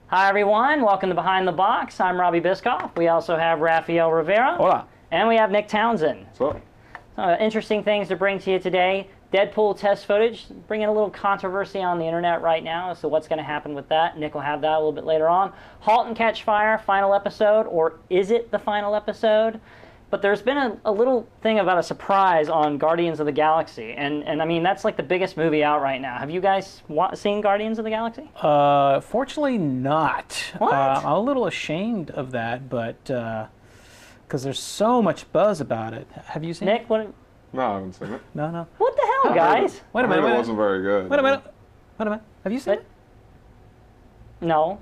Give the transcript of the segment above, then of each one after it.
Hi everyone, welcome to Behind the Box. I'm Robbie Biscoff. We also have Rafael Rivera. Hola. And we have Nick Townsend. What's up? Interesting things to bring to you today. Deadpool test footage, bringing a little controversy on the internet right now as to what's going to happen with that. Nick will have that a little bit later on. Halt and Catch Fire, final episode, or is it the final episode? But there's been a little thing about a surprise on Guardians of the Galaxy, and I mean, that's like the biggest movie out right now. Have you guys seen Guardians of the Galaxy? Fortunately not. What? I'm a little ashamed of that, but because there's so much buzz about it. Have you seen Nick, it? what? No, I haven't seen it. No. What the hell, guys? Wait a minute. It wasn't very good. Wait a minute. Have you seen it? No.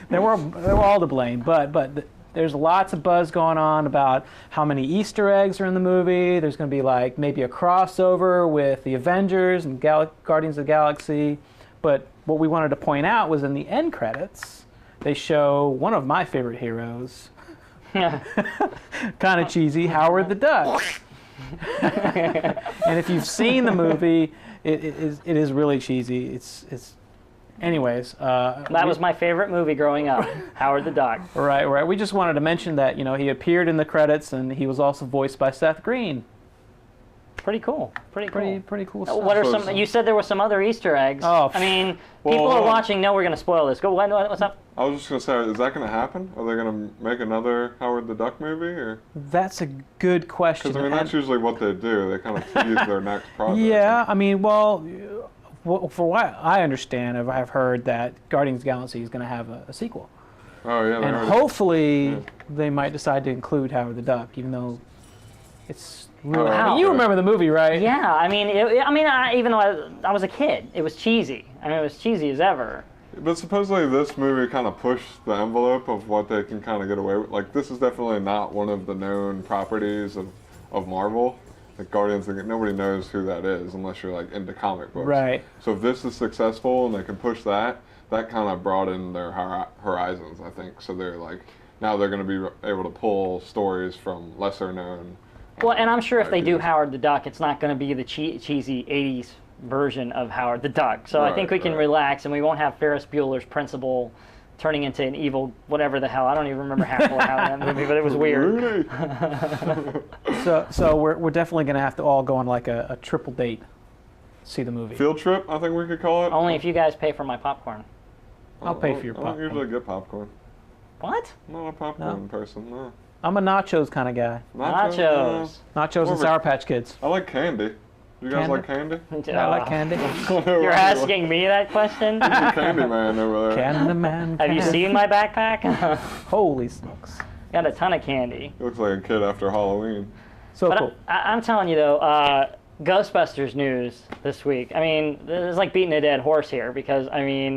They were all to blame, but there's lots of buzz going on about how many Easter eggs are in the movie. There's going to be like maybe a crossover with the Avengers and Guardians of the Galaxy. But what we wanted to point out was in the end credits, they show one of my favorite heroes, kind of cheesy, Howard the Duck. And if you've seen the movie, it is really cheesy. It's anyways. That was my favorite movie growing up, Howard the Duck. Right. We just wanted to mention that he appeared in the credits and he was also voiced by Seth Green. Pretty cool. Pretty cool stuff. What are some? You said there were some other Easter eggs. Oh, I mean, people are watching. Know we're going to spoil this. Go. What's up? I was just gonna say, is that gonna happen? Are they gonna make another Howard the Duck movie, or? That's a good question. Because I mean, that's usually what they do. They kind of tease their next project. Yeah, I mean, well, for what I understand, I've heard that Guardians of the Galaxy is going to have a sequel. Oh yeah. And hopefully they might decide to include Howard the Duck, even though it's really. Wow. You remember the movie, right? Yeah. I mean, even though I was a kid, it was cheesy. I mean, it was cheesy as ever. But supposedly this movie kind of pushed the envelope of what they can kind of get away with. Like, this is definitely not one of the known properties of Marvel. Like Guardians, nobody knows who that is unless you're like into comic books. Right. So if this is successful and they can push that kind of broadened their horizons, I think. So they're like, now they're going to be able to pull stories from lesser known. Well, and I'm sure if they do Howard the Duck, it's not going to be the cheesy 80s version of Howard the Duck. So I think we can relax, and we won't have Ferris Bueller's Principal turning into an evil whatever the hell. I don't even remember half of that movie, but it was weird. So we're definitely going to have to all go on like a triple date, see the movie. Field trip, I think we could call it. Only if you guys pay for my popcorn. I'll pay for your I don't popcorn. usually get popcorn. What? I'm not a popcorn person, no. I'm a nachos kind of guy. Nachos. Nachos and Sour Patch Kids. I like candy. You guys like candy? I like candy. You're asking me that question? Candy man over there. Candy man. Have you seen my backpack? Holy smokes. Got a ton of candy. He looks like a kid after Halloween. So But cool. I'm telling you though, Ghostbusters news this week. I mean, this is like beating a dead horse here because I mean,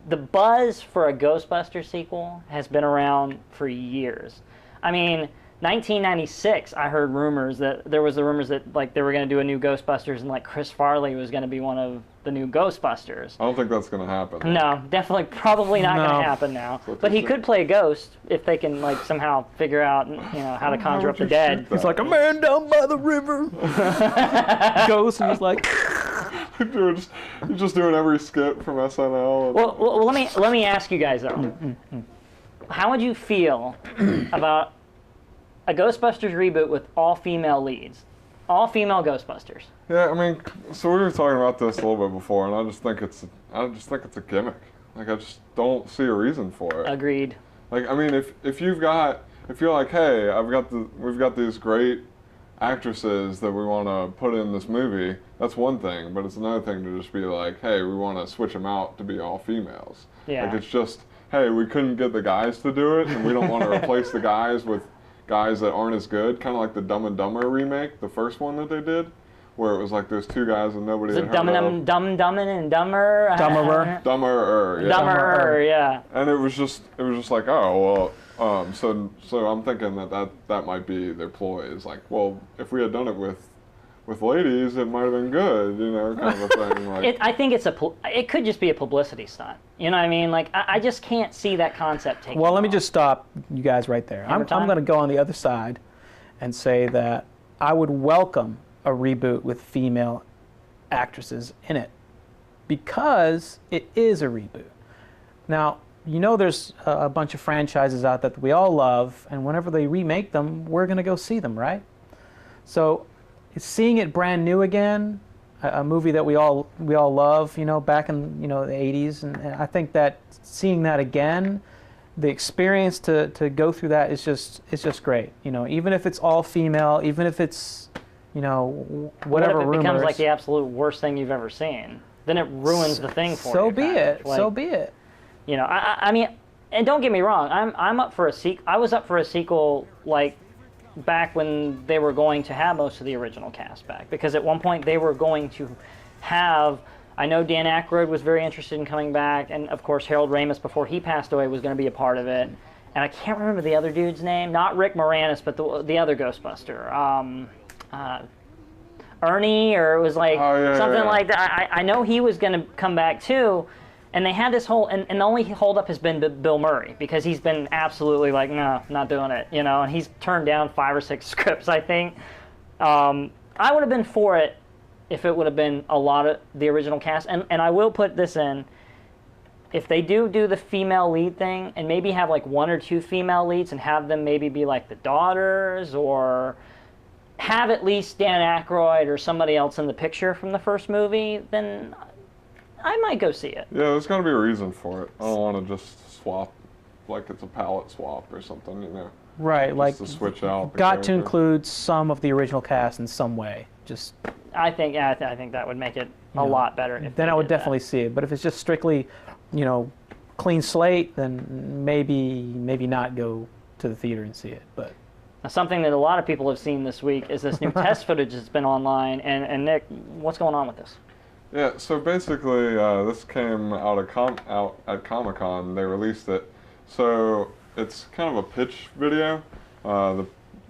the buzz for a Ghostbusters sequel has been around for years. I mean, 1996, I heard rumors that there was the rumors that like they were going to do a new Ghostbusters and like Chris Farley was going to be one of the new Ghostbusters. I don't think that's going to happen. No, definitely, probably not going to happen now. But he could play a ghost if they can like somehow figure out how to conjure up the dead. He's like a man down by the river. Ghost, and he's like. You're just doing every skit from SNL. Well, let me ask you guys though. How would you feel about a Ghostbusters reboot with all female leads, all female Ghostbusters? Yeah, I mean, so we were talking about this a little bit before, and I just think it's a gimmick. Like, I just don't see a reason for it. Agreed. Like, I mean, if you're like, hey, we've got these great actresses that we want to put in this movie, that's one thing, but it's another thing to just be like, hey, we want to switch them out to be all females. Yeah. Like, it's just, hey, we couldn't get the guys to do it, and we don't want to replace the guys with guys that aren't as good, kind of like the Dumb and Dumber remake, the first one that they did, where it was like there's two guys and nobody had heard of. Dumb and Dumber? Dumberer. Dumberer, yeah. Dumberer, yeah. And it was just like, oh, well, so I'm thinking that might be their ploy, is like, well, if we had done it with ladies, it might have been good, kind of a thing. Like, I think it could just be a publicity stunt. You know what I mean? Like, I just can't see that concept taking Well, let me off. just stop you guys right there. I'm going to go on the other side and say that I would welcome a reboot with female actresses in it. because it is a reboot. Now, there's a bunch of franchises out there that we all love, and whenever they remake them, we're going to go see them, right? So seeing it brand new again, a movie that we all love, back in the 80s, and I think that seeing that again, the experience to go through that is just great. Even if it's all female, even if it's whatever what if it rumors, becomes like the absolute worst thing you've ever seen? Then it ruins the thing for you. So be it. Like, so be it. I mean, and don't get me wrong, I'm up for a sequel. I was up for a sequel like back when they were going to have most of the original cast back, because at one point they were going to have. I know Dan Aykroyd was very interested in coming back, and of course Harold Ramis, before he passed away, was going to be a part of it. And I can't remember the other dude's name, not Rick Moranis, but the other Ghostbuster, Ernie, or it was like something like that. I know he was going to come back too, and they had this whole, and the only holdup has been Bill Murray, because he's been absolutely like, no, not doing it, and he's turned down 5 or 6 scripts, I think. I would have been for it if it would have been a lot of the original cast. And I will put this in, if they do the female lead thing, and maybe have like 1 or 2 female leads and have them maybe be like the daughters, or have at least Dan Aykroyd or somebody else in the picture from the first movie, then I might go see it. Yeah, there's got to be a reason for it. I don't want to just swap like it's a palette swap or something, Right, just like to switch out. Got to include some of the original cast in some way. Just I think that would make it a lot better. Then I would definitely see it. But if it's just strictly, clean slate, then maybe not go to the theater and see it. But now, something that a lot of people have seen this week is this new test footage that's been online. And Nick, what's going on with this? Yeah, so basically, this came out at Comic-Con. They released it. So it's kind of a pitch video.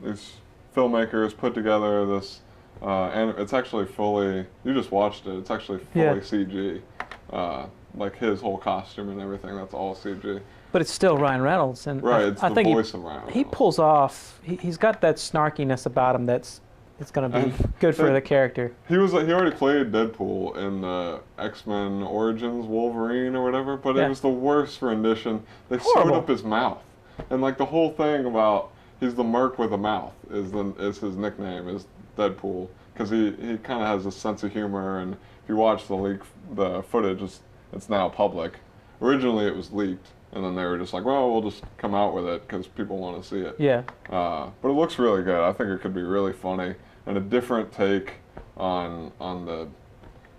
These filmmakers put together this, and it's actually fully. You just watched it. It's actually fully CG. Like his whole costume and everything. That's all CG. But it's still Ryan Reynolds, and right. It's I the think voice of Ryan Reynolds. He pulls off. He's got that snarkiness about him that's going to be good for the character. He already played Deadpool in the X-Men Origins Wolverine or whatever, but it was the worst rendition. They sewed up his mouth, and like the whole thing about he's the merc with a mouth is his nickname, is Deadpool, because he kind of has a sense of humor. And if you watch the footage, it's now public. Originally it was leaked, and then they were just like, well, we'll just come out with it because people want to see it. Yeah. But it looks really good. I think it could be really funny and a different take on the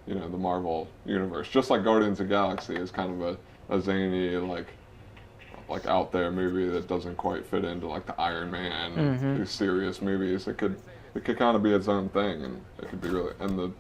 the Marvel universe. Just like Guardians of the Galaxy is kind of a zany like out there movie that doesn't quite fit into like the Iron Man these serious movies. It could kind of be its own thing, and it could be really, and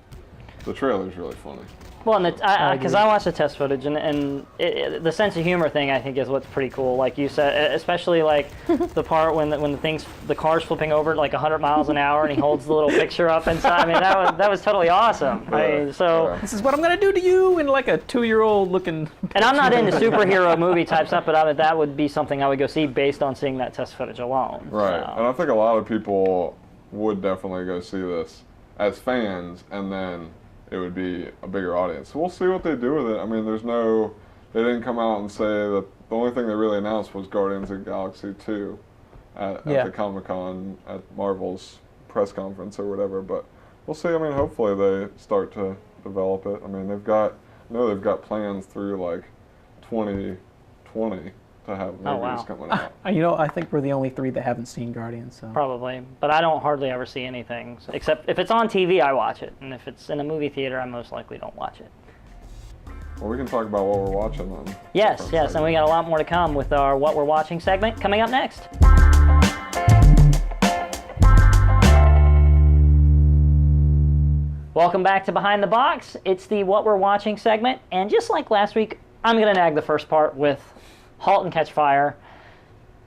the trailer's really funny. Well, and because I watched the test footage, and the sense of humor thing, I think, is what's pretty cool. Like you said, especially like the part when the car's flipping over at like 100 miles an hour, and he holds the little picture up inside. I mean, that was totally awesome. This is what I'm gonna do to you, in like a 2-year-old looking. And I'm not into superhero movie type stuff, but that would be something I would go see based on seeing that test footage alone. Right, So. and I think a lot of people would definitely go see this as fans, and then it would be a bigger audience. So we'll see what they do with it. I mean, they didn't come out and say that. The only thing they really announced was Guardians of the Galaxy 2 at the Comic-Con, at Marvel's press conference or whatever, but we'll see. I mean, hopefully they start to develop it. I mean, they've got plans through like 2020 to have movies coming out. I think we're the only 3 that haven't seen Guardians. So. Probably, but I don't hardly ever see anything, except if it's on TV, I watch it, and if it's in a movie theater, I most likely don't watch it. Well, we can talk about what we're watching then. Yes, and we got a lot more to come with our What We're Watching segment coming up next. Welcome back to Behind the Box. It's the What We're Watching segment, and just like last week, I'm going to nag the first part with Halt and Catch Fire.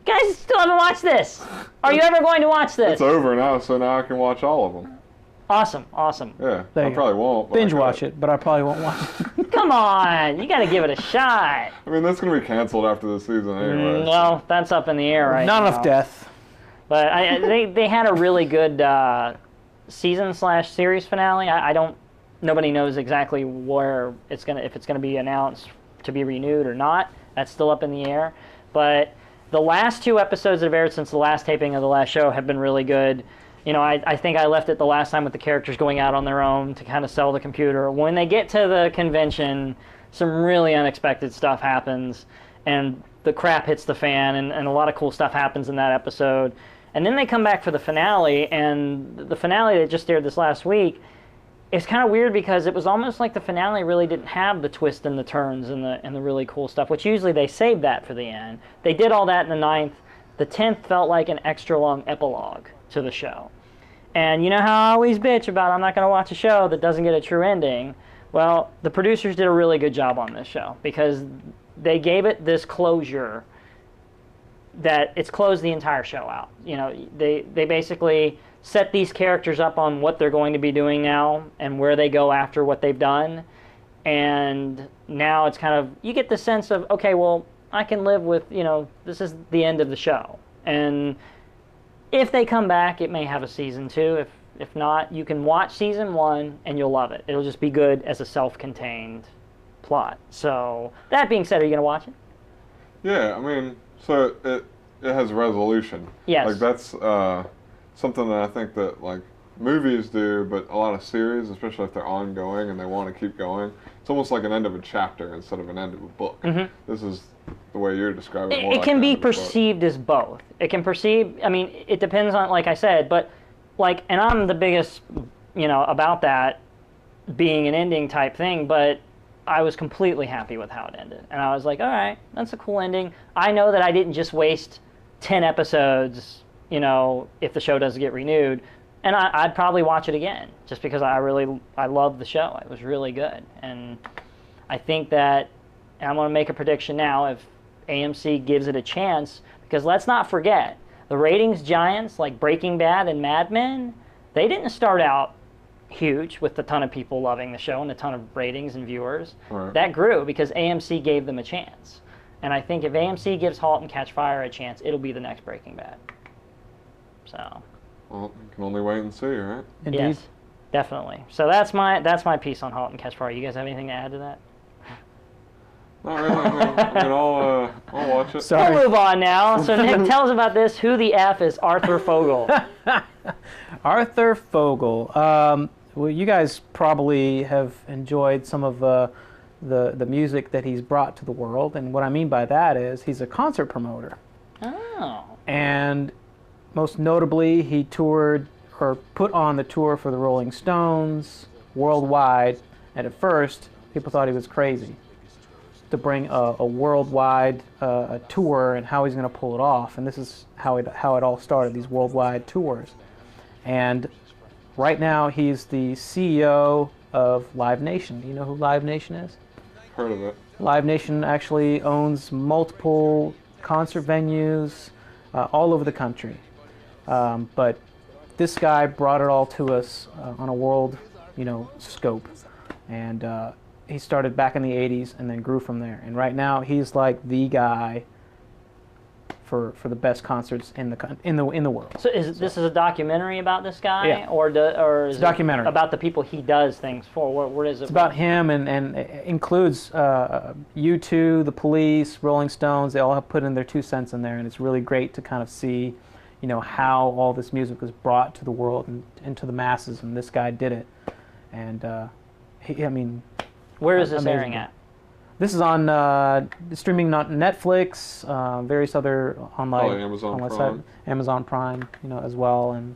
You guys still haven't watched this. Are you ever going to watch this? It's over now, so now I can watch all of them. Awesome. Yeah, I probably won't. Binge watch it, but I probably won't watch it. Come on, you got to give it a shot. I mean, that's going to be canceled after the season anyway. Well, that's up in the air right now. Not enough death. But they had a really good season/series finale. I don't Nobody knows exactly where if it's gonna be announced to be renewed or not. That's still up in the air. But the last 2 episodes that have aired since the last taping of the last show have been really good. You know, I think I left it the last time with the characters going out on their own to kind of sell the computer. When they get to the convention, some really unexpected stuff happens, and the crap hits the fan, and a lot of cool stuff happens in that episode. And then they come back for the finale, and the finale that just aired this last week, it's kind of weird because it was almost like the finale really didn't have the twists and the turns and the really cool stuff, which usually they save that for the end. They did all that in the 9th. The 10th felt like an extra long epilogue to the show. And you know how I always bitch about I'm not going to watch a show that doesn't get a true ending? Well, the producers did a really good job on this show because they gave it this closure that it's closed the entire show out. You know, they basically set these characters up on what they're going to be doing now and where they go after what they've done. And now it's kind of, you get the sense of, okay, well, I can live with, you know, this is the end of the show. And if they come back, it may have a season 2. If not, you can watch season 1 and you'll love it. It'll just be good as a self-contained plot. So, that being said, are you going to watch it? Yeah, I mean, so it has resolution. Yes. Like, that's something that I think that, like, movies do, but a lot of series, especially if they're ongoing and they want to keep going, it's almost like an end of a chapter instead of an end of a book. Mm-hmm. This is the way you're describing it. It can be perceived as both. It can perceive, I mean, it depends on, like I said, but, like, and I'm the biggest, you know, about that being an ending type thing, but I was completely happy with how it ended. And I was like, all right, that's a cool ending. I know that I didn't just waste 10 episodes, you know, if the show doesn't get renewed. And I'd probably watch it again just because I loved the show. It was really good. And I think that, and I'm going to make a prediction now, if AMC gives it a chance, because let's not forget, the ratings giants like Breaking Bad and Mad Men, they didn't start out huge with a ton of people loving the show and a ton of ratings and viewers. Right. That grew because AMC gave them a chance. And I think if AMC gives *Halt and Catch Fire* a chance, it'll be the next Breaking Bad. So... Well, you can only wait and see, right? Indeed. Yes, definitely. So that's my piece on *Halt and Catch Fire*. You guys have anything to add to that? Not really. I mean, I'll watch it. Sorry. We'll move on now. So Nick, tell us about this. Who the F is Arthur Fogel? Arthur Fogel. Well, you guys probably have enjoyed some of the music that he's brought to the world, and what I mean by that is he's a concert promoter. Oh. And most notably, he toured or put on the tour for the Rolling Stones worldwide, and at first, people thought he was crazy to bring a worldwide tour and how he's going to pull it off. And this is how it all started, these worldwide tours. And right now, he's the CEO of Live Nation. Do you know who Live Nation is? Heard of it. Live Nation actually owns multiple concert venues all over the country. But this guy brought it all to us on a world, scope. And he started back in the 80s and then grew from there. And right now, he's like the guy for the best concerts in the world. So this is a documentary about this guy? Yeah. Or is it's a documentary about the people he does things for? What is it? It's about him and it includes U2, the Police, Rolling Stones. They all have put in their 2 cents in there, and it's really great to kind of see how all this music was brought to the world and to the masses, and this guy did it. And where is this airing at? This is on streaming on Netflix, various other online Amazon Prime. sites, Amazon Prime, as well, and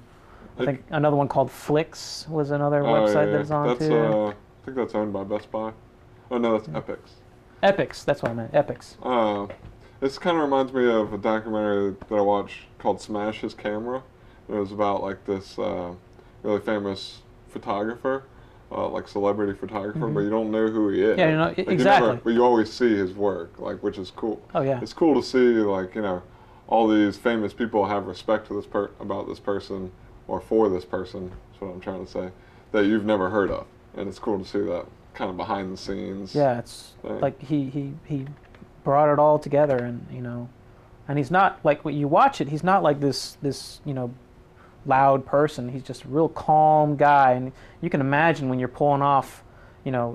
I think another one called Flix was another website that's on too. I think that's owned by Best Buy. Oh no, that's Epix. Epix, that's what I meant. Epix. This kind of reminds me of a documentary that I watched called Smash His Camera. It was about like this really famous photographer, like celebrity photographer, but you don't know who he is. Yeah, exactly. But you always see his work, like, which is cool. Oh yeah. It's cool to see, like, all these famous people have respect to about this person or for this person. That's what I'm trying to say. That you've never heard of, and it's cool to see that kind of behind the scenes. Yeah, it's thing. like he brought it all together, and and he's not like when you watch it. He's not like this loud person. He's just a real calm guy, and you can imagine when you're pulling off,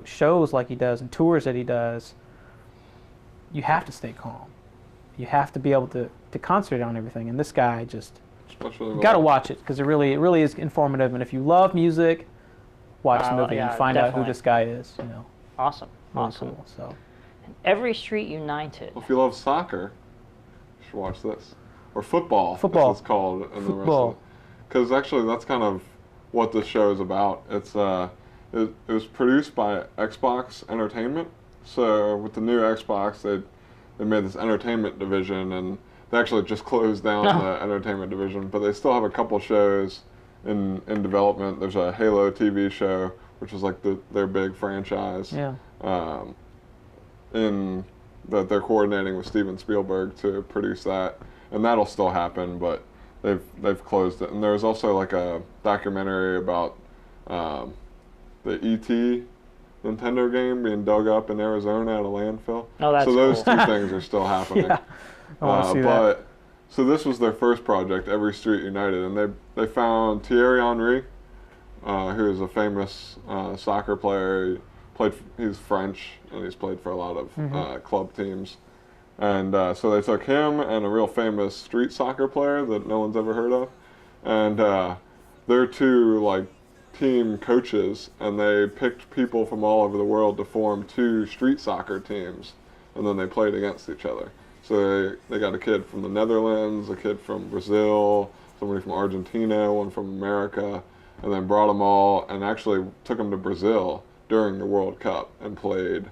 shows like he does and tours that he does, you have to stay calm. You have to be able to concentrate on everything. And this guy just, you got to watch it because it really is informative. And if you love music, watch the movie and find out who this guy is. Awesome. Really Awesome. Cool, so. Every Street United. Well, if you love soccer, you should watch this. Or football. Football. As it's called in the rest Football. of it. Because actually, that's kind of what this show is about. It was produced by Xbox Entertainment. So with the new Xbox, they made this entertainment division, and they actually just closed down the entertainment division. But they still have a couple shows in development. There's a Halo TV show, which is like their big franchise. Yeah. In that they're coordinating with Steven Spielberg to produce that, and that'll still happen, but they've closed it. And there's also like a documentary about the E.T. Nintendo game being dug up in Arizona at a landfill. Oh, that's so those cool. two things are still happening. Yeah, I want to see that. So this was their first project, Every Street United, and they found Thierry Henry, who is a famous soccer player. He's French, and he's played for a lot of club teams. And so they took him and a real famous street soccer player that no one's ever heard of, and they're two team coaches, and they picked people from all over the world to form two street soccer teams, and then they played against each other. So they got a kid from the Netherlands, a kid from Brazil, somebody from Argentina, one from America, and then brought them all and actually took them to Brazil during the World Cup and played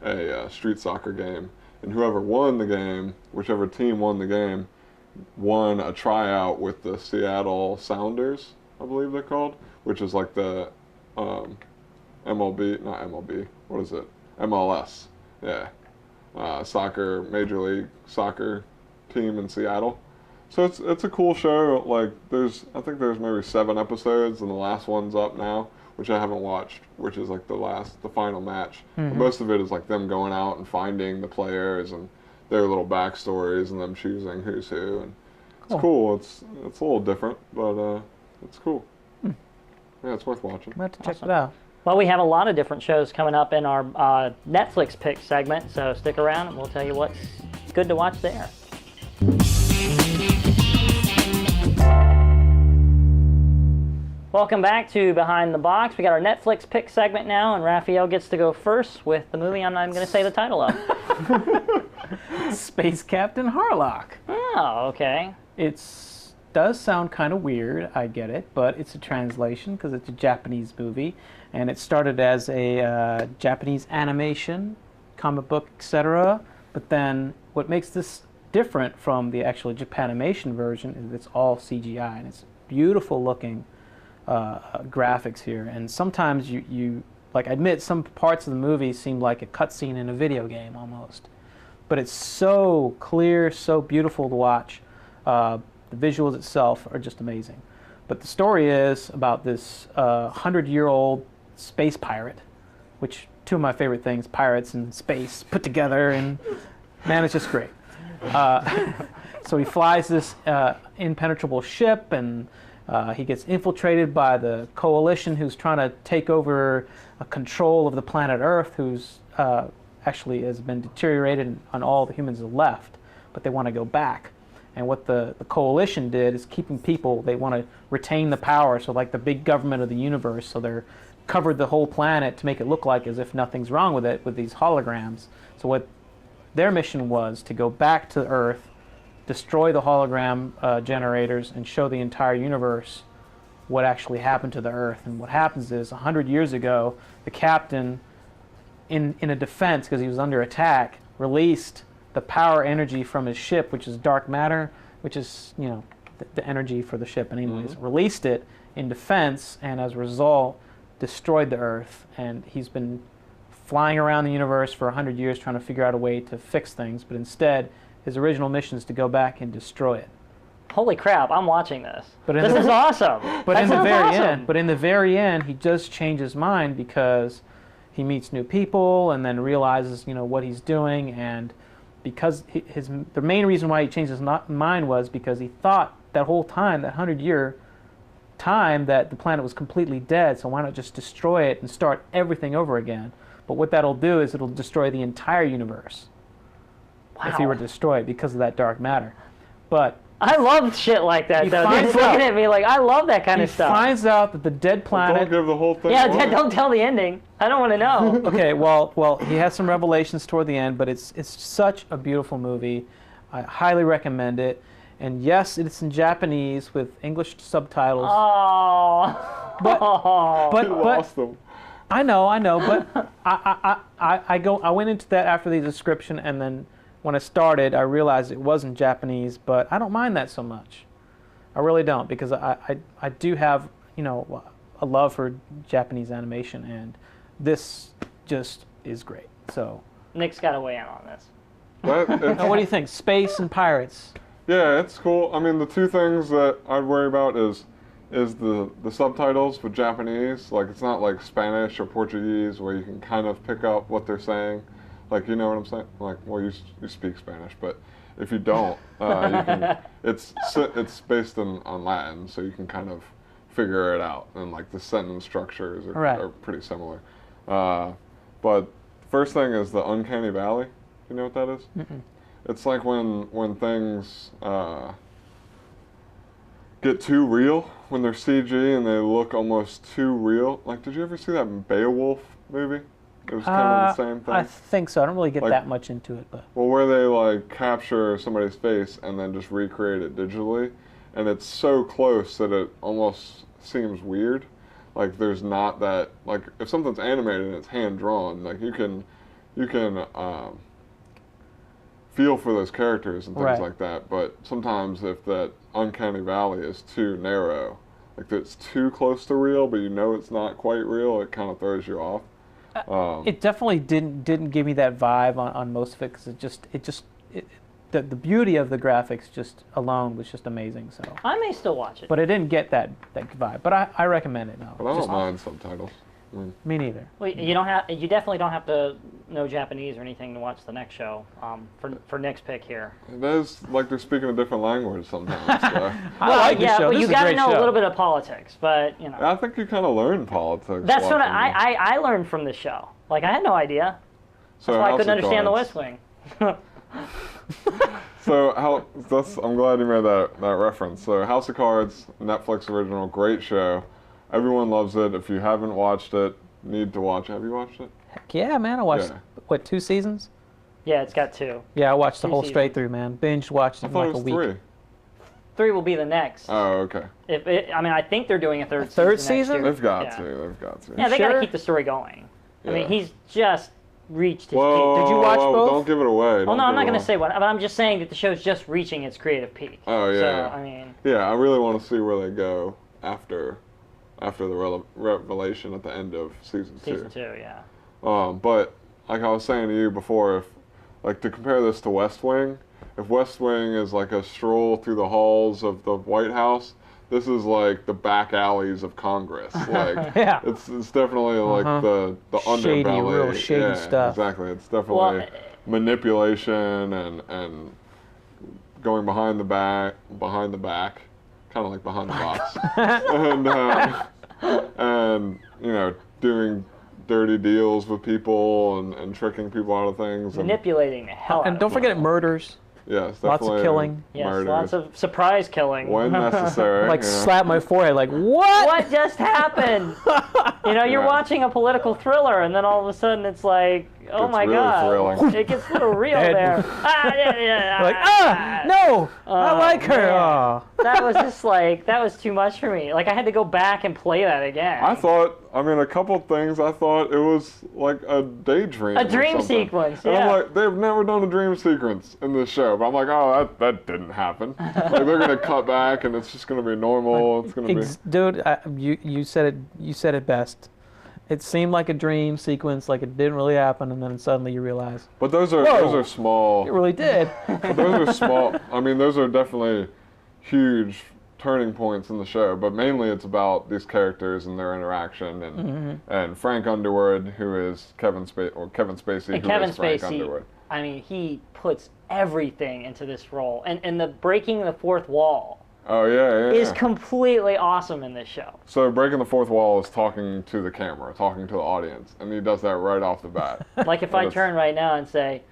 a street soccer game. And whoever won the game, whichever team won the game, won a tryout with the Seattle Sounders, I believe they're called, which is like the MLB, not MLB, what is it? MLS, yeah. Major League Soccer team in Seattle. So it's a cool show. I think there's maybe 7 episodes, and the last one's up now, which I haven't watched, which is like the final match. Mm-hmm. Most of it is like them going out and finding the players and their little backstories and them choosing who's who. And it's cool. It's a little different, but it's cool. Yeah, it's worth watching. I'm going to check it out. Well, we have a lot of different shows coming up in our Netflix pick segment, so stick around and we'll tell you what's good to watch there. Welcome back to Behind the Box. We got our Netflix pick segment now, and Raphael gets to go first with the movie I'm not even going to say the title of. Space Captain Harlock. Oh, okay. Does sound kind of weird, I get it, but it's a translation because it's a Japanese movie, and it started as a Japanese animation, comic book, etc. But then what makes this different from the actual Japanimation version is it's all CGI, and it's beautiful looking graphics here. And sometimes you I admit some parts of the movie seem like a cutscene in a video game almost, but it's so clear, so beautiful to watch. The visuals itself are just amazing. But the story is about this 100-year-old space pirate, which two of my favorite things, pirates and space put together, and man, it's just great. So he flies this impenetrable ship, and he gets infiltrated by the coalition who's trying to take over control of the planet Earth, who's actually has been deteriorated and all the humans are left, but they want to go back. And what the coalition did is keeping people, they want to retain the power, so like the big government of the universe, so they're covered the whole planet to make it look like as if nothing's wrong with it with these holograms. So what their mission was to go back to Earth, destroy the hologram generators, and show the entire universe what actually happened to the Earth. And what happens is, 100 years ago, the captain, in a defense, because he was under attack, released the power energy from his ship, which is dark matter, which is, the energy for the ship anyways, released it in defense, and as a result, destroyed the Earth. And he's been flying around the universe for 100 years trying to figure out a way to fix things, but instead, his original mission is to go back and destroy it. Holy crap, I'm watching this. This is awesome. But in the very end, he does change his mind because he meets new people and then realizes, what he's doing, and because the main reason why he changed his mind was because he thought that whole time, that 100-year time that the planet was completely dead, so why not just destroy it and start everything over again? But what that'll do is it'll destroy the entire universe if he were to destroy it because of that dark matter. But I love shit like that, though. He's finds looking out- at me like, I love that kind he of stuff. finds out that the dead Don't planet... give the whole thing Yeah, away. don't tell the ending. I don't want to know. Okay, well, he has some revelations toward the end, but it's such a beautiful movie. I highly recommend it. And yes, it's in Japanese with English subtitles. Oh. But You lost them. I know, but I went into that after the description, and then when I started, I realized it wasn't Japanese, but I don't mind that so much. I really don't, because I do have, a love for Japanese animation, and this just is great. So, Nick's got to weigh in on this. now what do you think? Space and pirates. Yeah, it's cool. I mean, the two things that I'd worry about is the subtitles for Japanese. Like, it's not like Spanish or Portuguese where you can kind of pick up what they're saying. Like, you know what I'm saying? Like, well, you speak Spanish, but if you don't, you can. It's based on Latin, so you can kind of figure it out, and like the sentence structures are pretty similar. But first thing is the uncanny valley. You know what that is? Mm-mm. It's like when things get too real, when they're CG and they look almost too real. Like, did you ever see that Beowulf movie? It was kind of the same thing. I think so. I don't really get Like- that much into it, but Well, where they like capture somebody's face and then just recreate it digitally, and it's so close that it almost seems weird. Like, there's not that, like, if something's animated and it's hand drawn, like you can feel for those characters and things Right. like that. But sometimes if that uncanny valley is too narrow, like it's too close to real, but you know it's not quite real, it kind of throws you off. it definitely didn't give me that vibe on most of it, because the beauty of the graphics just alone was just amazing. So, I may still watch it. but it didn't get that vibe. But I recommend it. No, But I just- don't mind subtitles. I mean, me neither. Well, you definitely don't have to know Japanese or anything to watch the next show. For Nick's pick here. it is like they're speaking a different language sometimes. So. I like this yeah, show. but This you is a got to great know show. a little bit of politics. But I think you kind of learn politics. that's what watching it. I learned from this show. Like, I had no idea. So That's why I House couldn't of understand The Cards. West Wing. So I'm glad you made that reference. So House of Cards, Netflix original, great show. Everyone loves it. If you haven't watched it, need to watch it. Have you watched it? Heck yeah, man! I watched Yeah. 2 seasons? Yeah, it's got 2. Yeah, I watched the 2 whole straight seasons. through, man. Binge watched it I in thought like it was a week. 3. 3 will be the next. Oh, okay. I think they're doing a third season. third next season? year. They've got Yeah. to. They've got to. Yeah, they got to Sure? keep the story going. I mean, Yeah. he's just reached his Whoa, peak. Did you watch both? Don't give it away. Well, no, I'm not going to to say what, but I'm just saying that the show's just reaching its creative peak. Oh, yeah, So, yeah. I mean, Yeah, I really want to see where they go after the revelation at the end of season 2. season 2, yeah. But like I was saying to you before, if like to compare this to West Wing, if West Wing is like a stroll through the halls of the White House, this is like the back alleys of Congress. Like Yeah. it's definitely like the Shady, underbelly. real shady yeah, stuff. Exactly. It's definitely Well, manipulation and going behind the back, kind of like behind the box, and doing dirty deals with people and tricking people out of things. And, Manipulating the hell out And of don't it. forget murders. yes, Lots of definitely killing. Yes, murders. lots of surprise killing. when necessary. Like you know. slap my forehead, like what? What just happened? You're Yeah. watching a political thriller, and then all of a sudden it's like, oh It's my really god, thrilling. it gets a little real Dead. there. Yeah. Like no, I Oh, like her. man. Oh. That was just like, that was too much for me. Like, I had to go back and play that again. A couple things I thought it was like a daydream. A or dream something. sequence, And I'm yeah. like, they've never done a dream sequence in this show. But I'm like, oh, that didn't happen. Like, they're gonna cut back and it's just gonna be normal. It's gonna be. Dude, you said it best. It seemed like a dream sequence, like it didn't really happen, and then suddenly you realize But those are Whoa. small. it really did. But those are small. I mean, those are definitely huge turning points in the show. But mainly, it's about these characters and their interaction, and Frank Underwood, who is Kevin Spacey, And who Kevin is Frank Spacey, Underwood. I mean, he puts everything into this role. And the breaking the fourth wall, Oh yeah, is completely awesome in this show. So breaking the fourth wall is talking to the camera, talking to the audience, and he does that right off the bat. Like if I turn right now and say,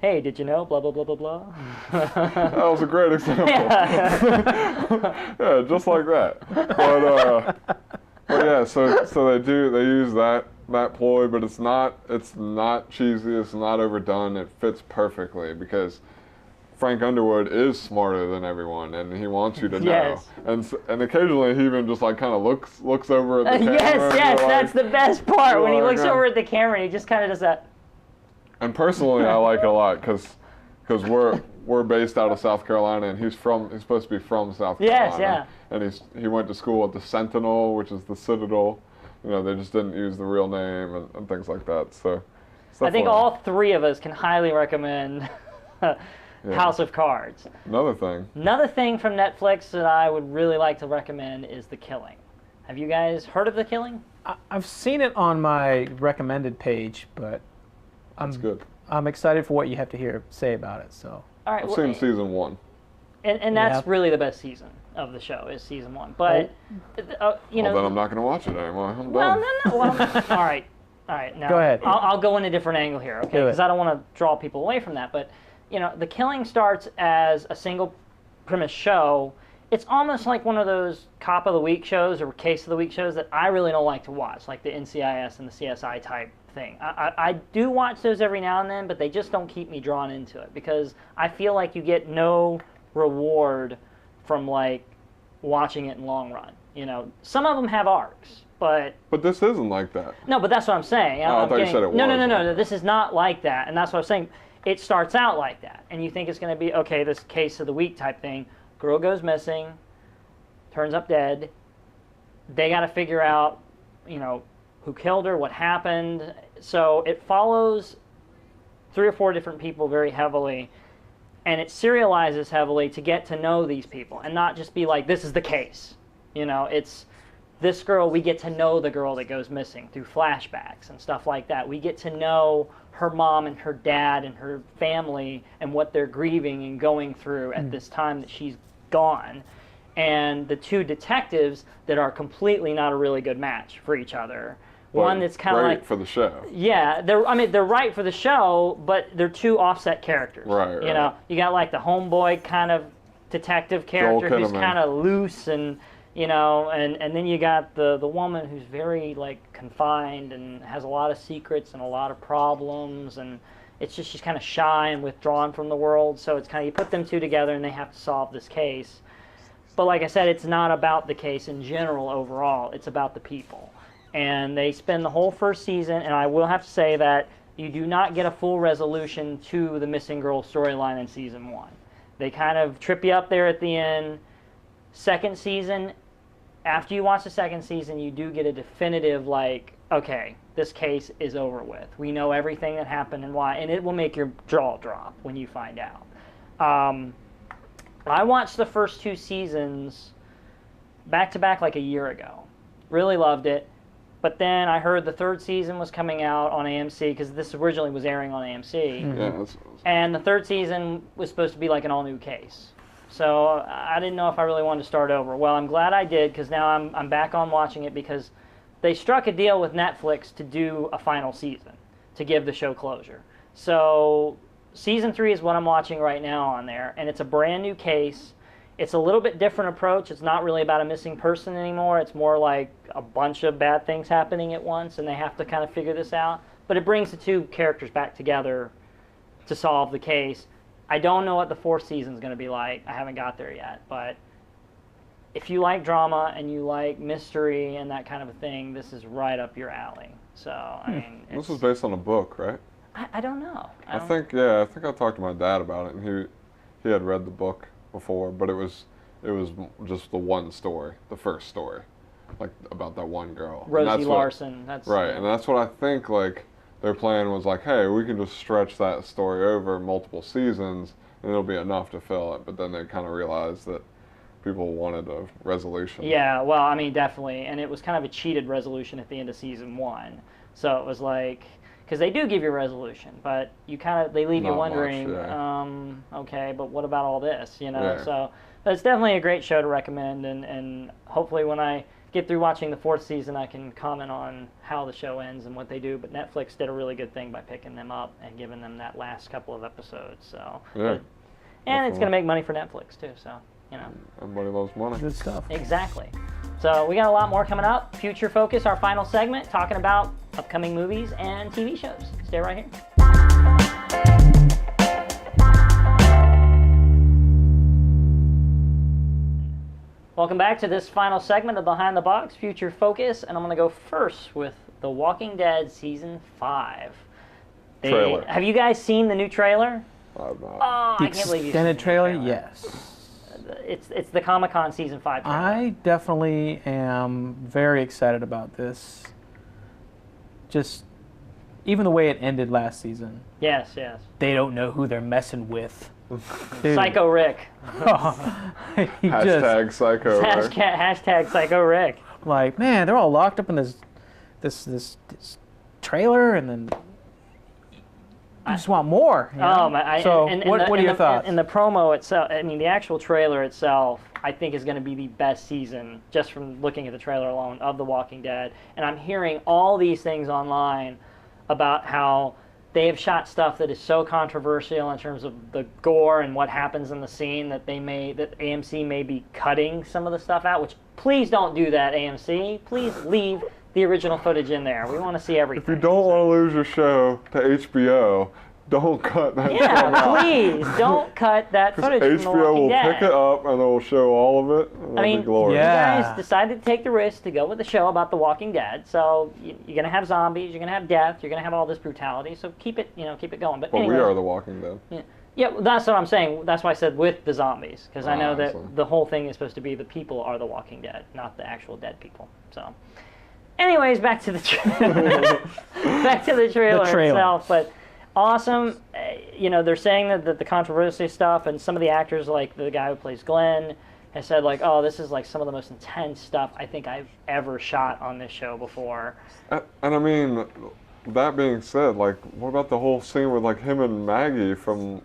"Hey, did you know blah blah blah blah blah?" That was a great example. Yeah, just like that. But yeah, so they use that ploy, but it's not cheesy, it's not overdone. It fits perfectly because Frank Underwood is smarter than everyone, and he wants you to know. Yes. And occasionally he even just like kind of looks over at the camera. Yes, that's the best part when he looks like, over at the camera and he just kind of does that. And personally, I like it a lot because we're based out of South Carolina, and he's supposed to be from South Carolina. Yes, yeah. And he went to school at the Sentinel, which is the Citadel. You know, they just didn't use the real name and things like that. So I think all three of us can highly recommend House of Cards. Another thing from Netflix that I would really like to recommend is The Killing. Have you guys heard of The Killing? I've seen it on my recommended page, but That's good. I'm excited for what you have to say about it. So. All right, I've seen season 1. And that's really the best season of the show is season 1. But you know, then I'm not going to watch it anymore. I'm well, done. no. Well, all right. Now go ahead. I'll go in a different angle here, okay? Because I don't want to draw people away from that. But you know, The Killing starts as a single premise show. It's almost like one of those Cop of the Week shows or Case of the Week shows that I really don't like to watch, like the NCIS and the CSI type thing. I do watch those every now and then, but they just don't keep me drawn into it because I feel like you get no reward from like watching it in long run. You know, some of them have arcs, but this isn't like that. No, but that's what I'm saying. I thought you said it was. No. This is not like that, and that's what I'm saying. It starts out like that, and you think it's going to be okay. This Case of the Week type thing. Girl goes missing, turns up dead. They got to figure out, you know, who killed her, what happened. So it follows 3 or 4 different people very heavily, and it serializes heavily to get to know these people and not just be like, this is the case. You know, it's this girl, we get to know the girl that goes missing through flashbacks and stuff like that. We get to know her mom and her dad and her family and what they're grieving and going through at this time that she's gone. And the 2 detectives that are completely not a really good match for each other. One that's kind of like for the show. Yeah, they're right for the show, but they're 2 offset characters. Right. You know, you got like the homeboy kind of detective character who's kind of loose and you know, and then you got the woman who's very like confined and has a lot of secrets and a lot of problems, and it's just she's kind of shy and withdrawn from the world. So it's kind of you put them 2 together and they have to solve this case. But like I said, it's not about the case in general overall. It's about the people. And they spend the whole first season, and I will have to say that you do not get a full resolution to the missing girl storyline in season 1. They kind of trip you up there at the end. Second season, after you watch the second season, you do get a definitive, like, okay, this case is over with. We know everything that happened and why, and it will make your jaw drop when you find out. I watched the first 2 seasons back-to-back like a year ago. Really loved it. But then I heard the 3rd season was coming out on AMC, because this originally was airing on AMC. Mm-hmm. Yeah, and the 3rd season was supposed to be like an all-new case. So I didn't know if I really wanted to start over. Well, I'm glad I did, because now I'm back on watching it, because they struck a deal with Netflix to do a final season, to give the show closure. So season 3 is what I'm watching right now on there, and it's a brand new case. It's a little bit different approach. It's not really about a missing person anymore. It's more like a bunch of bad things happening at once, and they have to kind of figure this out. But it brings the 2 characters back together to solve the case. I don't know what the 4th season is going to be like. I haven't got there yet. But if you like drama and you like mystery and that kind of a thing, this is right up your alley. So, I mean... This was based on a book, right? I don't know. I think I talked to my dad about it, and he had read the book before, but it was just the one story, the first story, like about that one girl. Rosie Larson. That's right, and that's what I think. Like their plan was like, hey, we can just stretch that story over multiple seasons, and it'll be enough to fill it. But then they kind of realized that people wanted a resolution. Yeah, well, I mean, definitely, and it was kind of a cheated resolution at the end of season 1. So it was like, because they do give you a resolution, but they leave you Not wondering, much, okay, but what about all this, Yeah. So, but it's definitely a great show to recommend, and hopefully when I get through watching the 4th season, I can comment on how the show ends and what they do, but Netflix did a really good thing by picking them up and giving them that last couple of episodes, so. Yeah. And it's going to make money for Netflix, too, so, Everybody loves money. Good stuff. Exactly. So we got a lot more coming up. Future Focus, our final segment, talking about upcoming movies and TV shows. Stay right here. Welcome back to this final segment of Behind the Box, Future Focus, and I'm going to go first with The Walking Dead Season 5. Trailer. Have you guys seen the new trailer? I've not. Oh, The I can't believe you've extended seen the trailer, new yes. It's the Comic-Con Season 5 trailer. I definitely am very excited about this. Just, even the way it ended last season. Yes. They don't know who they're messing with. Dude. Psycho Rick. He Hashtag psycho. Rick. Hashtag Psycho Rick. like, man, they're all locked up in this trailer, and then I just want more. You know? Oh my! So, what are your thoughts? And the promo itself, I mean, the actual trailer itself, I think is going to be the best season, just from looking at the trailer alone, of The Walking Dead. And I'm hearing all these things online about how they have shot stuff that is so controversial in terms of the gore and what happens in the scene that AMC may be cutting some of the stuff out. Which, please don't do that, AMC. Please leave the original footage in there. We want to see everything. If you don't want to lose your show to HBO, don't cut that stuff out. Yeah, please don't cut that footage from The HBO Walking will Dead. pick it up and it will show all of it. And I mean, it'll be glorious. yeah. You guys decided to take the risk to go with the show about The Walking Dead, so you're gonna have zombies, you're gonna have death, you're gonna have all this brutality. So keep it going. But But anyway, we are The Walking Dead. yeah, well, that's what I'm saying. That's why I said with the zombies, because I know that Awesome. the whole thing is supposed to be the people are The Walking Dead, not the actual dead people. So, anyways, back to the back to the trailer itself, but. Awesome. They're saying that the controversy stuff, and some of the actors, like the guy who plays Glenn, has said, like, oh, this is like some of the most intense stuff I think I've ever shot on this show before. And I mean, that being said, like, what about the whole scene with like him and Maggie from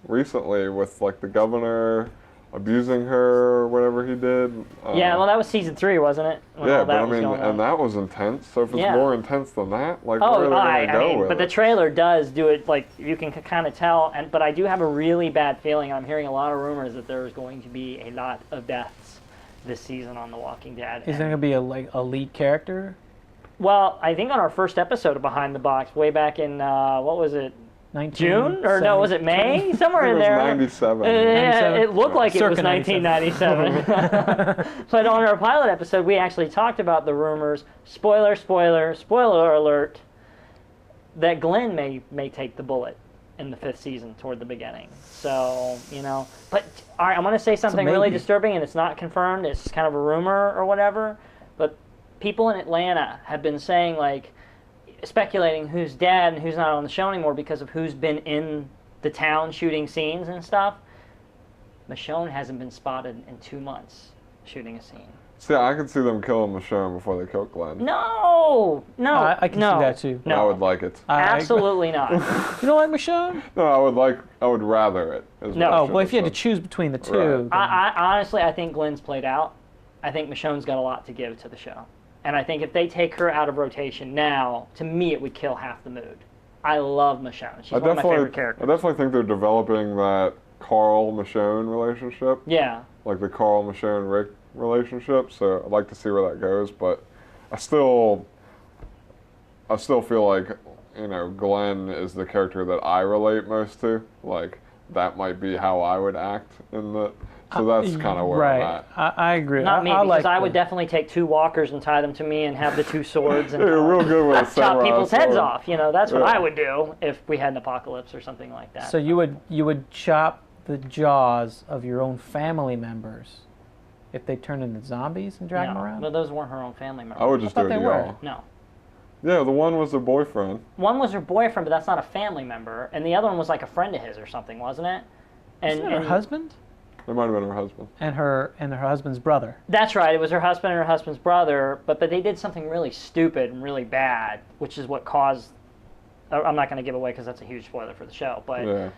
recently with like the governor abusing her or whatever he did? Yeah, well, that was season 3, wasn't it? When Yeah, all but that I was mean, going on. and that was intense. So if it's Yeah. more intense than that, like, Oh, where are they I gonna go mean, with but the it? trailer does do it, like, you can kind of tell, but I do have a really bad feeling. I'm hearing a lot of rumors that there's going to be a lot of deaths this season on The Walking Dead. Is there going to be a lead character? Well, I think on our first episode of Behind the Box, way back in, what was it, June? Or no, was it May? Somewhere I in think it there. was 97. Yeah, 97? it looked like it was Circa 1997. But on our pilot episode, we actually talked about the rumors, spoiler alert, that Glenn may take the bullet in the 5th season toward the beginning. So, but all right, I'm going to say something really maybe. disturbing, and it's not confirmed. It's kind of a rumor or whatever. But people in Atlanta have been saying, like, speculating who's dead and who's not on the show anymore because of who's been in the town shooting scenes and stuff. Michonne hasn't been spotted in 2 months shooting a scene. See, I could see them killing Michonne before they kill Glenn. No, I can no, see that too. No, I would like it. absolutely not. You don't like Michonne? No, I would rather it. is No. what I Oh, well, if you had to should've choose between the two, Right. then- I honestly, I think Glenn's played out. I think Michonne's got a lot to give to the show. And I think if they take her out of rotation now, to me, it would kill half the mood. I love Michonne. She's I one of my favorite definitely characters. think they're developing that Carl Michonne relationship, Yeah. like the Carl Michonne Rick relationship. So I'd like to see where that goes. But I still feel like Glenn is the character that I relate most to. Like that might be how I would act in the. So that's kind of where I'm right. at. I agree. Not me, I because like I would definitely take 2 walkers and tie them to me and have the 2 swords and You're real good with a chop samurai people's heads sword. off. That's what Yeah. I would do if we had an apocalypse or something like that. So you would chop the jaws of your own family members if they turned into zombies and drag them no, around? but those weren't her own family members. I would just I do thought it they to were. y'all. No. Yeah, the one was the boyfriend. One was her boyfriend, but that's not a family member, and the other one was like a friend of his or something, wasn't it? Isn't it her husband? It might have been her husband. And her husband's brother. That's right. It was her husband and her husband's brother, but they did something really stupid and really bad, which is what caused I'm not going to give away because that's a huge spoiler for the show, but Yeah.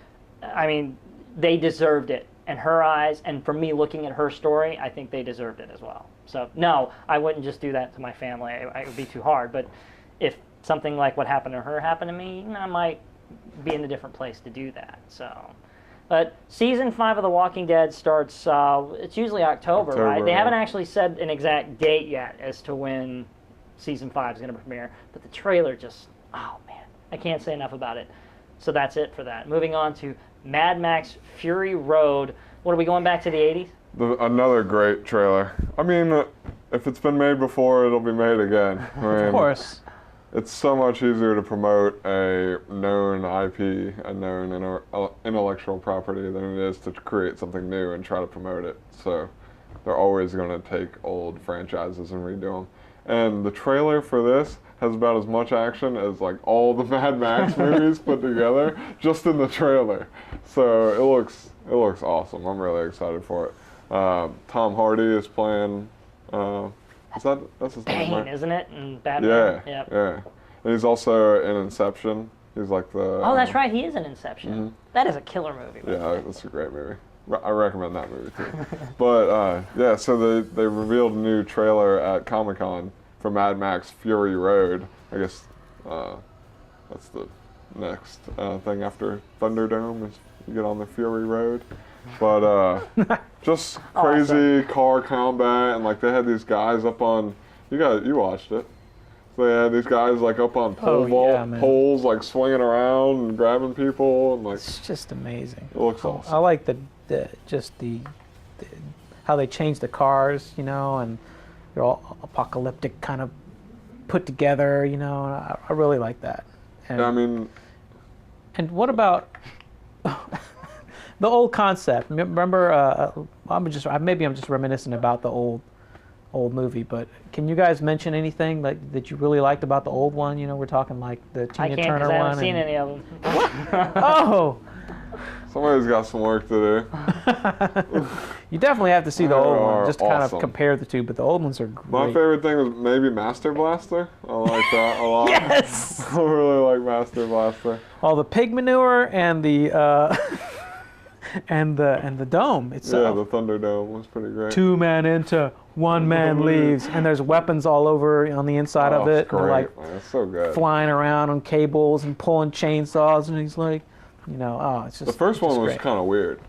I mean, they deserved it in her eyes, and for me looking at her story, I think they deserved it as well. So no, I wouldn't just do that to my family. It would be too hard. But if something like what happened to her happened to me, I might be in a different place to do that. So, but season 5 of The Walking Dead starts. It's usually October, right? They haven't actually said an exact date yet as to when season 5 is going to premiere. But the trailer just, oh man, I can't say enough about it. So that's it for that. Moving on to Mad Max Fury Road. What are we going back to the 80s? Another great trailer. I mean, if it's been made before, it'll be made again. I mean, Of course. It's so much easier to promote a known IP, a known intellectual property, than it is to create something new and try to promote it. So they're always going to take old franchises and redo them. And the trailer for this has about as much action as like all the Mad Max movies put together, just in the trailer. So it looks awesome. I'm really excited for it. Tom Hardy is playing. That's his name, Bane, right? isn't it? And Batman. Yeah, yeah. And he's also in Inception. He's like the. Oh, that's right. He is in Inception. Mm-hmm. That is a killer movie. Yeah, that's a great movie. I recommend that movie too. But yeah, so they revealed a new trailer at Comic-Con for Mad Max Fury Road. I guess that's the next thing after Thunderdome is you get on the Fury Road. But just crazy car combat, and like they had these guys up on. You watched it. So they had these guys like up on poles, like swinging around and grabbing people, and like It's just amazing. it looks awesome. I like the how they changed the cars, you know, and they're all apocalyptic kind of put together, you know, and I really like that. And, Yeah, I mean, and what about the old concept? Remember, maybe I'm just reminiscing about the old movie, but can you guys mention anything like that you really liked about the old one? You know, we're talking like the I Tina can't Turner because I one. haven't seen any of them. Oh, somebody's got some work to do. you definitely have to see the old They one are just to kind of awesome. compare the two. But the old ones are great. My favorite thing was maybe Master Blaster. I like that a lot. Yes. I really like Master Blaster. All the pig manure and the and the dome itself. Yeah, the Thunderdome was pretty great. 2 men enter, 1 man leaves, and there's weapons all over on the inside of it. It's And they're great, like man. It's so good. flying around on cables and pulling chainsaws, and he's like, you know, it's just The first one just was great. kind of weird.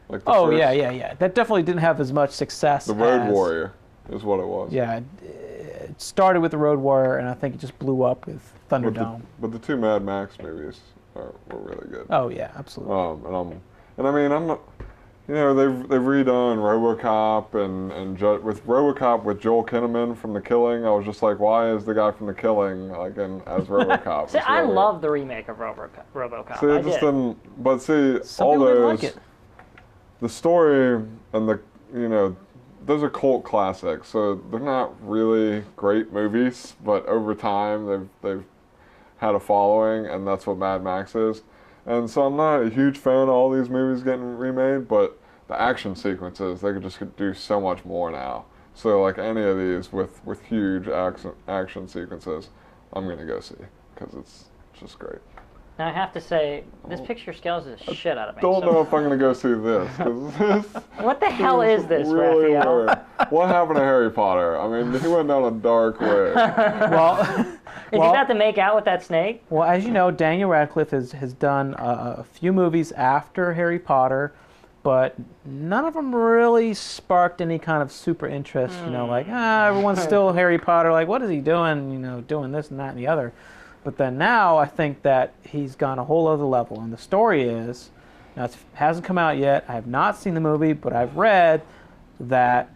Like the Oh first, yeah. That definitely didn't have as much success. The Road as, Warrior is what it was. Yeah, it started with the Road Warrior, and I think it just blew up with Thunderdome. But the two Mad Max movies were really good. Oh yeah, absolutely. And I mean, I'm not. You know, they've redone RoboCop with RoboCop with Joel Kinnaman from The Killing. I was just like, why is the guy from The Killing like as RoboCop? See, I love the remake of RoboCop. See, I it just did. didn't. But see, Some all people didn't those, like it. the story and those are cult classics. So they're not really great movies, but over time they've had a following, and that's what Mad Max is. And so I'm not a huge fan of all these movies getting remade, but the action sequences, they could just do so much more now. So like any of these with huge action sequences, I'm going to go see because it's just great. Now I have to say, this picture scares the shit out of me. Don't so- know if I'm going to go see this. 'Cause this What the hell is this, really Raphael? weird. What happened to Harry Potter? I mean, he went down a dark way. Well, Is he about to make out with that snake? well, as you know, Daniel Radcliffe has done a few movies after Harry Potter, but none of them really sparked any kind of super interest. You know, like everyone's still Harry Potter. Like, what is he doing? You know, doing this and that and the other. But then now I think that he's gone a whole other level. And the story is, now it hasn't come out yet. I have not seen the movie, but I've read that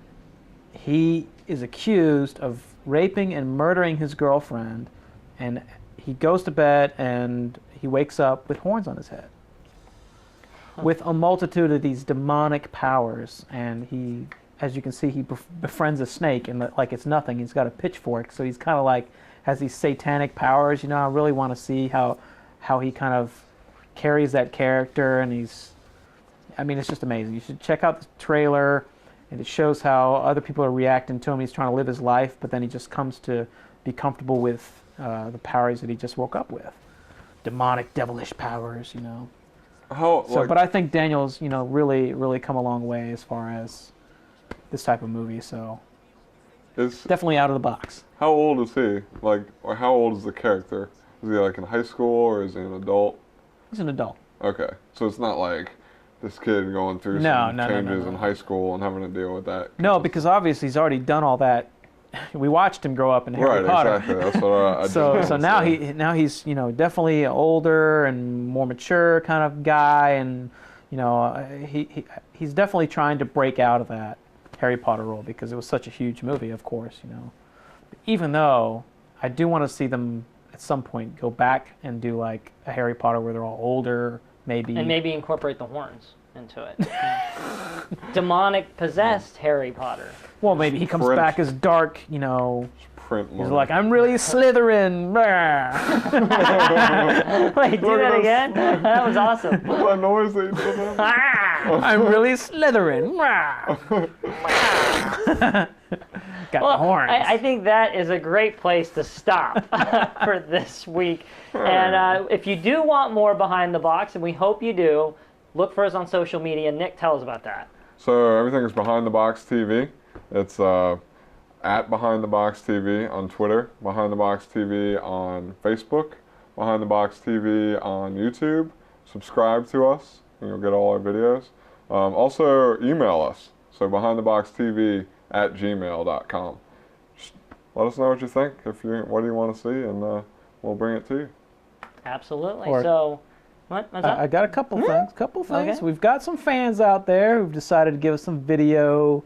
he is accused of raping and murdering his girlfriend, and he goes to bed and he wakes up with horns on his head, with a multitude of these demonic powers. And he, as you can see, he befriends a snake, and like it's nothing. He's got a pitchfork, so he's kind of like has these satanic powers. You know, I really want to see how he kind of carries that character, and I mean, it's just amazing. You should check out the trailer, and it shows how other people are reacting to him. He's trying to live his life, but then he just comes to be comfortable with the powers that he just woke up with. demonic, devilish powers, you know. How? So, but I think Daniel's, you know, really come a long way as far as this type of movie. So is definitely out of the box. how old is he? Like, or how old is the character? Is he like in high school or is he an adult? He's an adult. Okay, so it's not like this kid going through No, some no, no, changes no. in high school and having to deal with that. No, because obviously he's already done all that. We watched him grow up in Harry Right, Potter. exactly. That's what I So just now wanted to say. he's, you know, definitely older and more mature kind of guy, and you know, he's definitely trying to break out of that Harry Potter role because it was such a huge movie, of course, you know. Even though I do want to see them at some point go back and do like a Harry Potter where they're all older, maybe. And maybe incorporate the horns into it. Demonic possessed Harry Potter. Well, maybe he comes French. back as dark, you know. Print He's money. like, I'm really Slytherin. Wait, do Look that at again? That was awesome. What's that noise that you did there? Ah! I'm really Slytherin. Got the horns. I think that is a great place to stop for this week. And if you do want more Behind the Box, and we hope you do, look for us on social media. Nick, tell us about that. So everything is Behind the Box TV. It's at Behind the Box TV on Twitter, Behind the Box TV on Facebook, Behind the Box TV on YouTube. Subscribe to us, and you'll get all our videos. Also, email us. So behindtheboxtv@gmail.com. Just let us know what you think. What do you want to see, and we'll bring it to you. Absolutely. Or- So, what's up? I got a couple things. Okay. We've got some fans out there who've decided to give us some video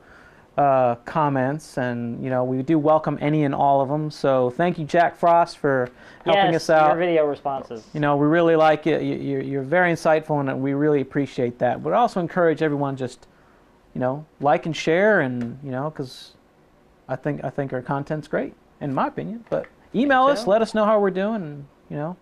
comments, and you know, we do welcome any and all of them. So thank you, Jack Frost, for helping us out. Your video responses. You know, we really like it. You're very insightful, and we really appreciate that. But also encourage everyone just, you know, like and share, and you know, because I think our content's great, in my opinion. But email us, too. let us know how we're doing, and you know.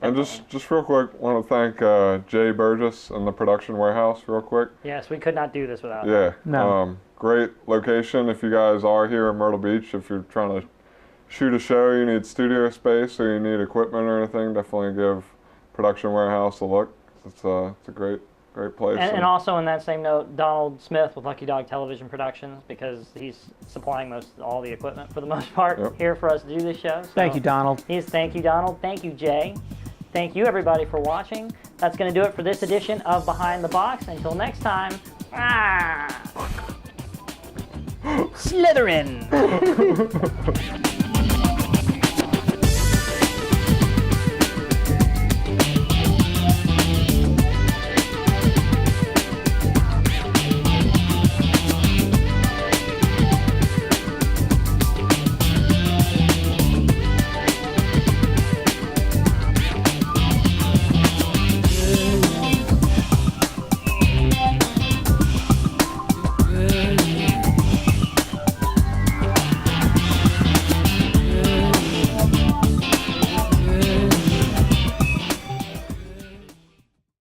And just real quick, want to thank Jay Burgess and the production warehouse real quick. Yes, we could not do this without him. Yeah. No. Great location if you guys are here in Myrtle Beach. If you're trying to shoot a show, you need studio space or you need equipment or anything, definitely give Production Warehouse a look. It's a great place. And also in that same note, Donald Smith with Lucky Dog Television Productions, because he's supplying all the equipment for the most part here for us to do this show. So Thank you, Donald. Thank you, Donald. Thank you, Jay. Thank you, everybody, for watching. That's going to do it for this edition of Behind the Box. Until next time, Slytherin.